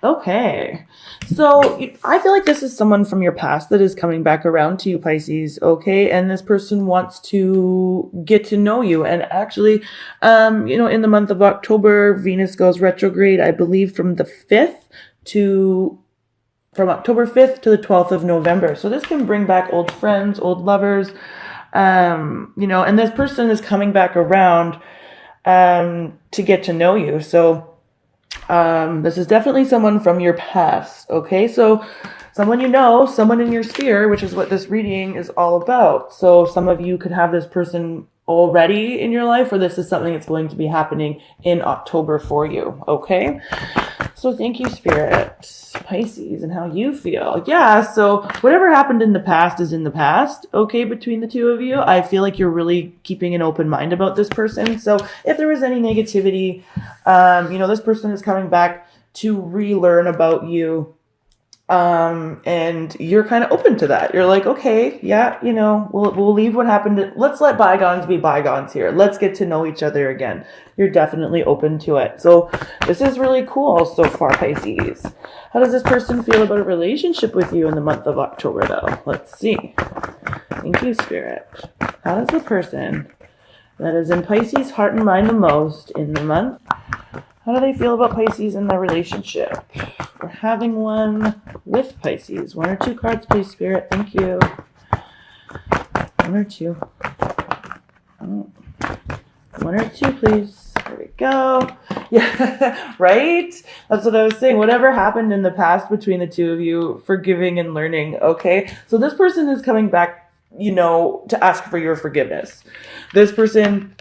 Okay. So I feel like this is someone from your past that is coming back around to you, Pisces. Okay. And this person wants to get to know you. And actually, in the month of October, Venus goes retrograde, I believe from October 5th to the 12th of November. So this can bring back old friends, old lovers, and this person is coming back around, to get to know you. So, this is definitely someone from your past. Okay. So someone someone in your sphere, which is what this reading is all about. So some of you could have this person already in your life, or this is something that's going to be happening in October for you. Okay. So thank you, Spirit, Pisces, and how you feel. Yeah, so whatever happened in the past is in the past, okay, between the two of you. I feel like you're really keeping an open mind about this person. So if there was any negativity, this person is coming back to relearn about you. And you're kind of open to that. You're like, okay, yeah, we'll leave what happened. Let's let bygones be bygones here. Let's get to know each other again. You're definitely open to it. So this is really cool so far, Pisces. How does this person feel about a relationship with you in the month of October, though? Let's see. Thank you, Spirit. How does the person that is in Pisces' heart and mind the most in the month, how do they feel about Pisces in their relationship? Or having one with Pisces. One or two cards, please, Spirit. Thank you. One or two. Oh. One or two, please. There we go. Yeah, right? That's what I was saying. Whatever happened in the past between the two of you, forgiving and learning, okay? So this person is coming back, to ask for your forgiveness. This person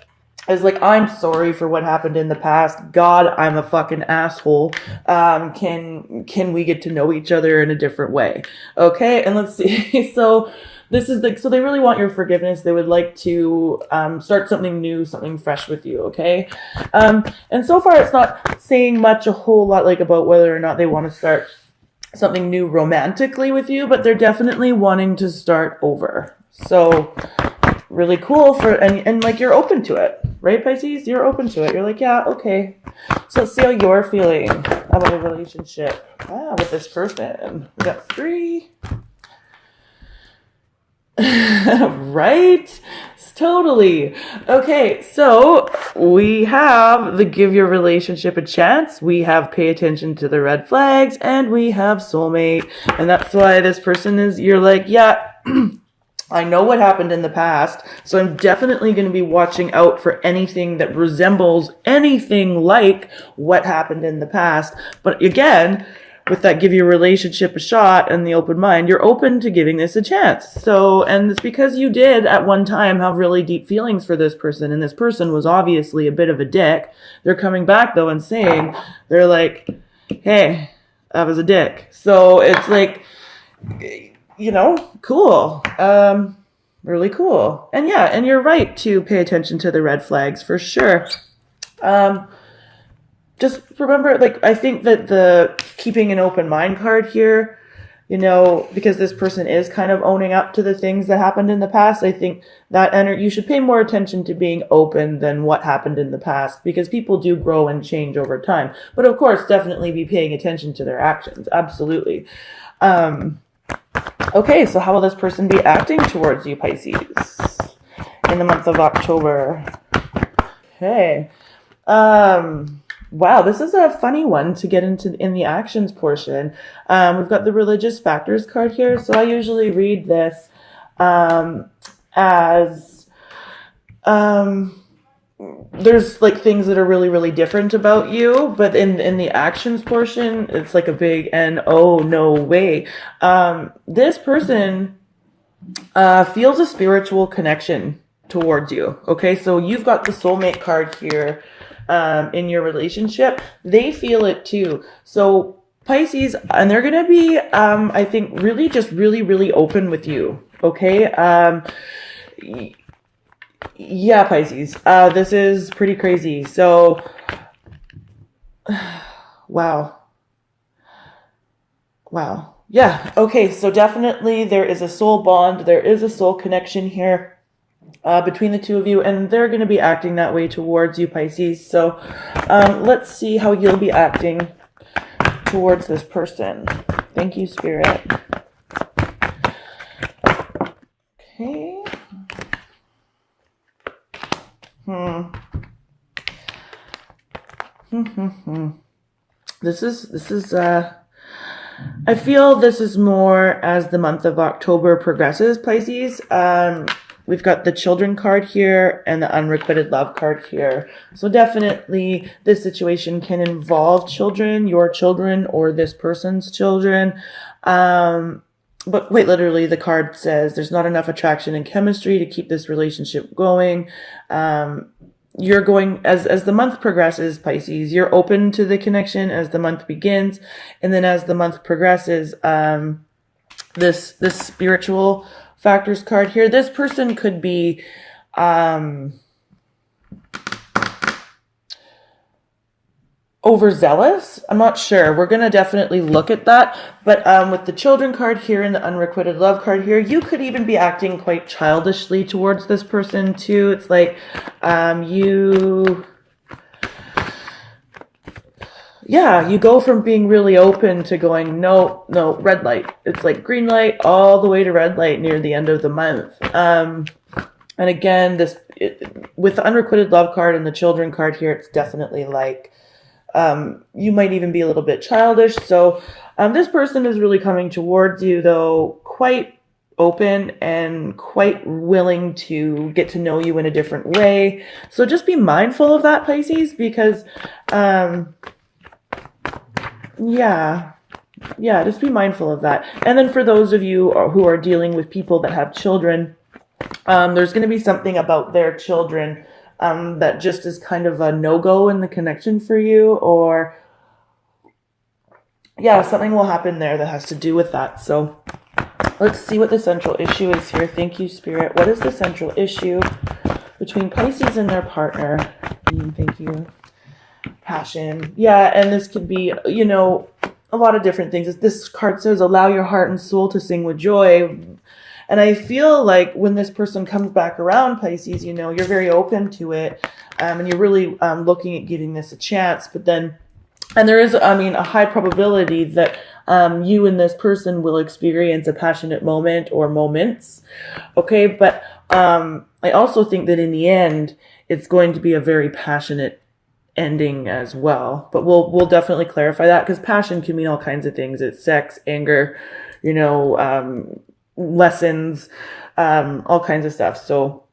is like, I'm sorry for what happened in the past. God, I'm a fucking asshole. Can we get to know each other in a different way? Okay, and let's see. So this is so they really want your forgiveness. They would like to start something new, something fresh with you. Okay, and so far it's not saying a whole lot like about whether or not they want to start something new romantically with you, but they're definitely wanting to start over. So really cool and like you're open to it, right, Pisces? You're open to it. You're like, yeah, okay. So let's see how you're feeling about a relationship with this person. We got 3. Right? Totally. Okay, so we have the give your relationship a chance, we have pay attention to the red flags, and we have soulmate. And that's why this person you're like, yeah, I know what happened in the past, so I'm definitely going to be watching out for anything that resembles anything like what happened in the past. But again, with that give your relationship a shot and the open mind, you're open to giving this a chance. So, and it's because you did at one time have really deep feelings for this person, and this person was obviously a bit of a dick. They're coming back though and saying, they're like, hey, I was a dick. So it's like, cool. Really cool. And yeah, and you're right to pay attention to the red flags for sure. Just remember, I think that the keeping an open mind card here, because this person is kind of owning up to the things that happened in the past, I think that you should pay more attention to being open than what happened in the past, because people do grow and change over time. But of course, definitely be paying attention to their actions. Absolutely. Okay, so how will this person be acting towards you, Pisces, in the month of October? Okay. Wow, this is a funny one to get into in the actions portion. We've got the religious factors card here. So I usually read this as there's things that are really, really different about you, but in the actions portion, it's like a big and oh no way. This person feels a spiritual connection towards you. Okay, so you've got the soulmate card here in your relationship. They feel it too. So Pisces, and they're gonna be I think really just really, really open with you. Okay. Yeah, Pisces. This is pretty crazy. So, wow. Yeah. Okay. So definitely there is a soul bond. There is a soul connection here between the two of you, and they're going to be acting that way towards you, Pisces. So, let's see how you'll be acting towards this person? Thank you, Spirit. Okay. This is I feel this is more as the month of October progresses, Pisces. We've got the children card here and the unrequited love card here. So definitely this situation can involve children, your children, or this person's children. But quite literally, the card says there's not enough attraction and chemistry to keep this relationship going. You're going, as the month progresses, Pisces, you're open to the connection as the month begins. And then as the month progresses, this spiritual factors card here, this person could be, overzealous. I'm not sure. We're going to definitely look at that. But with the children card here and the unrequited love card here, you could even be acting quite childishly towards this person too. It's like you go from being really open to going, no, red light. It's like green light all the way to red light near the end of the month. And again, with the unrequited love card and the children card here, it's definitely like, you might even be a little bit childish. So this person is really coming towards you, though, quite open and quite willing to get to know you in a different way. So just be mindful of that, Pisces, because, just be mindful of that. And then for those of you who are dealing with people that have children, there's going to be something about their children that just is kind of a no-go in the connection for you, or something will happen there that has to do with that. So let's see what the central issue is here. Thank you, Spirit. What is the central issue between Pisces and their partner? Thank you. Passion. Yeah, and this could be, a lot of different things. This card says, allow your heart and soul to sing with joy. And I feel like when this person comes back around, Pisces, you're very open to it, and you're really looking at giving this a chance. But then, and there is, a high probability that you and this person will experience a passionate moment or moments. Okay, but I also think that in the end, it's going to be a very passionate ending as well. But we'll definitely clarify that, because passion can mean all kinds of things. It's sex, anger, lessons, all kinds of stuff. So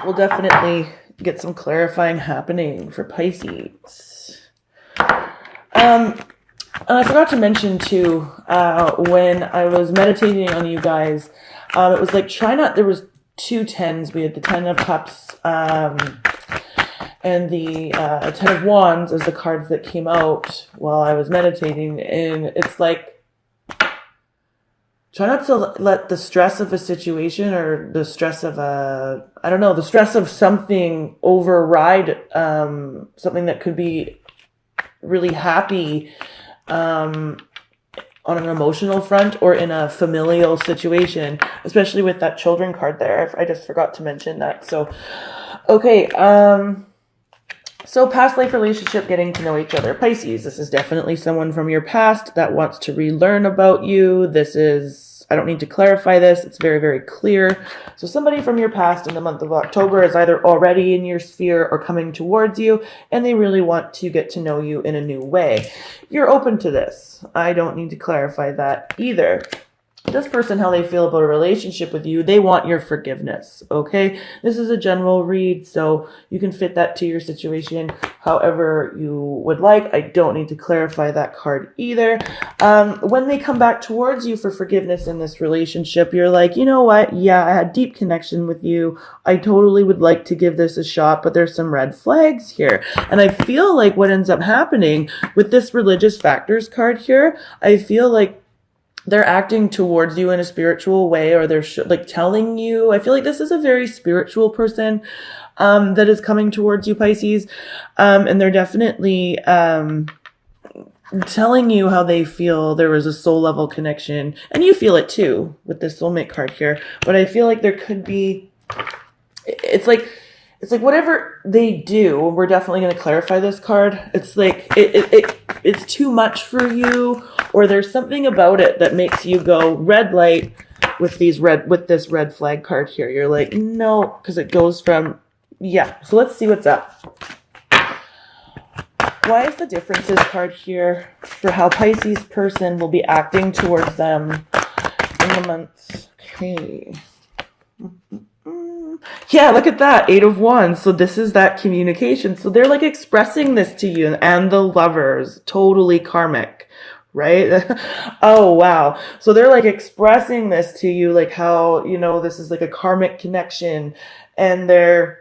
we'll definitely get some clarifying happening for Pisces. And I forgot to mention too, when I was meditating on you guys, it was like, there was 2 10s. We had the 10 of Cups, and the 10 of Wands as the cards that came out while I was meditating. And it's like, try not to let the stress of a situation or the stress of the stress of something override something that could be really happy on an emotional front or in a familial situation, especially with that children card there. I just forgot to mention that. So, okay. So past life relationship, getting to know each other. Pisces, this is definitely someone from your past that wants to relearn about you. I don't need to clarify this. It's very, very clear. So somebody from your past in the month of October is either already in your sphere or coming towards you, and they really want to get to know you in a new way. You're open to this. I don't need to clarify that either. This person, how they feel about a relationship with you, they want your forgiveness, okay? This is a general read, so you can fit that to your situation however you would like. I don't need to clarify that card either. When they come back towards you for forgiveness in this relationship, you're like, you know what? Yeah, I had deep connection with you. I totally would like to give this a shot, but there's some red flags here. And I feel like what ends up happening with this religious factors card here, I feel like they're acting towards you in a spiritual way, or they're telling you. I feel like this is a very spiritual person that is coming towards you, Pisces, and they're definitely telling you how they feel there was a soul level connection, and you feel it too with this soulmate card here. But I feel like there could be, it's like it's like whatever they do, we're definitely going to clarify this card. It's like it's too much for you, or there's something about it that makes you go red light with this red flag card here. You're like, no, because it goes from, yeah. So let's see what's up. Why is the differences card here for how Pisces person will be acting towards them in the months? Okay. Yeah, look at that. 8 of Wands. So this is that communication. So they're like expressing this to you, and the Lovers, totally karmic, right? Oh, wow. So they're like expressing this to you, like how, you know, this is like a karmic connection, and they're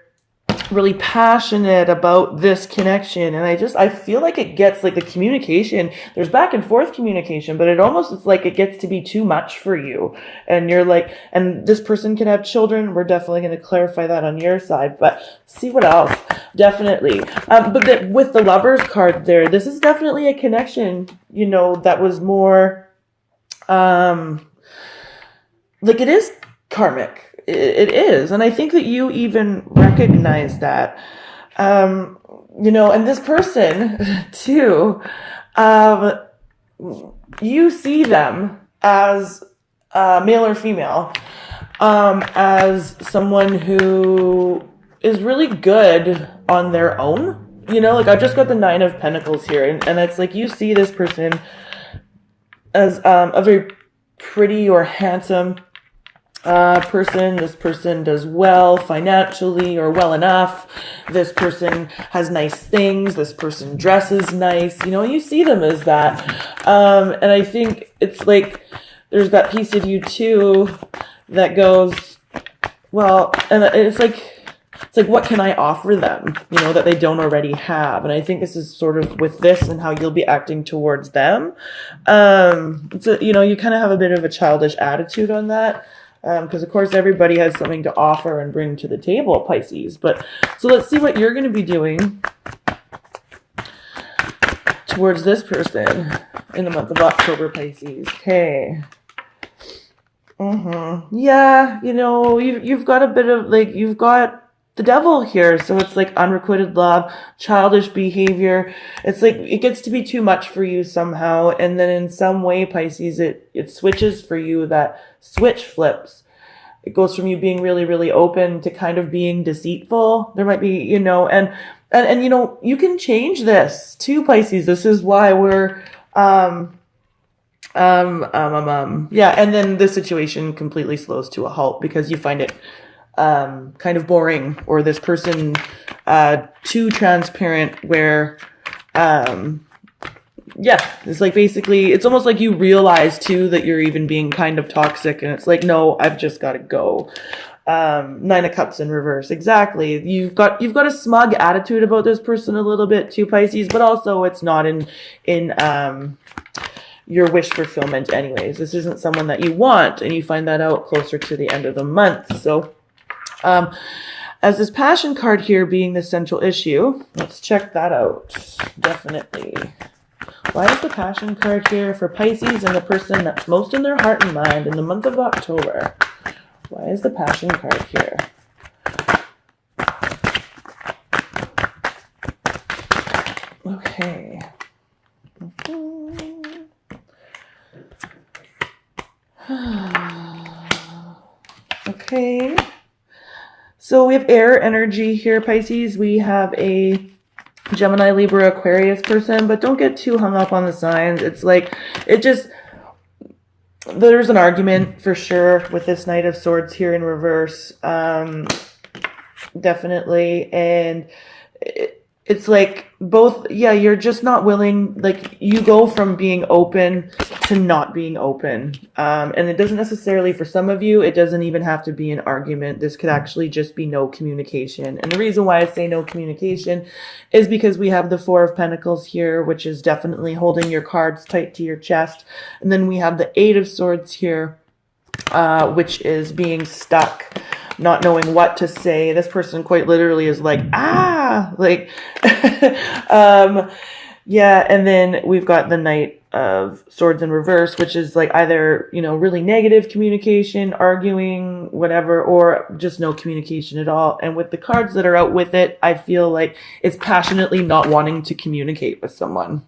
really passionate about this connection. And I feel like it gets like the communication, there's back and forth communication, but it's like it gets to be too much for you. And you're like, and this person can have children. We're definitely going to clarify that on your side, but see what else. Definitely. But with the Lovers card there, this is definitely a connection, you know, that was more, like it is karmic. It is. And I think that you even recognize that, you know, and this person too, you see them as male or female, as someone who is really good on their own. You know, like I've just got the 9 of Pentacles here, and it's like you see this person as a very pretty or handsome person. This person does well financially, or well enough. This person has nice things. This person dresses nice. You know, you see them as that. And I think it's like there's that piece of you too that goes, well, and it's like what can I offer them, you know, that they don't already have? And I think this is sort of with this and how you'll be acting towards them. You know, you kind of have a bit of a childish attitude on that. Because, of course, everybody has something to offer and bring to the table, Pisces. But so let's see what you're going to be doing towards this person in the month of October, Pisces. Okay. Yeah, you know, you've got a bit of, like, you've got the devil here. So it's like unrequited love, childish behavior. It's like it gets to be too much for you somehow. And then in some way, Pisces, it switches for you. That switch flips. It goes from you being really, really open to kind of being deceitful. There might be, you know, and you know, you can change this too, Pisces. This is why we're, yeah. And then the situation completely slows to a halt because you find it kind of boring, or this person too transparent, where yeah, it's like basically it's almost like you realize too that you're even being kind of toxic, and it's like, no, I've just got to go. 9 of Cups in reverse. Exactly. You've got a smug attitude about this person a little bit too, Pisces, but also it's not in your wish fulfillment anyways. This isn't someone that you want, and you find that out closer to the end of the month. So as this passion card here being the central issue, let's check that out. Definitely. Why is the passion card here for Pisces and the person that's most in their heart and mind in the month of October? Why is the passion card here? Okay. Okay. So we have air energy here, Pisces. We have a Gemini, Libra, Aquarius person, but don't get too hung up on the signs. It's like, there's an argument for sure with this Knight of Swords here in reverse. Definitely. And it's like both, yeah, you're just not willing, like you go from being open to not being open. And it doesn't necessarily, for some of you, it doesn't even have to be an argument. This could actually just be no communication. And the reason why I say no communication is because we have the 4 of Pentacles here, which is definitely holding your cards tight to your chest. And then we have the 8 of Swords here, which is being stuck, not knowing what to say. This person quite literally is like, like, Yeah, and then we've got the Knight of Swords in reverse, which is like either, really negative communication, arguing, whatever, or just no communication at all. And with the cards that are out with it, I feel like it's passionately not wanting to communicate with someone.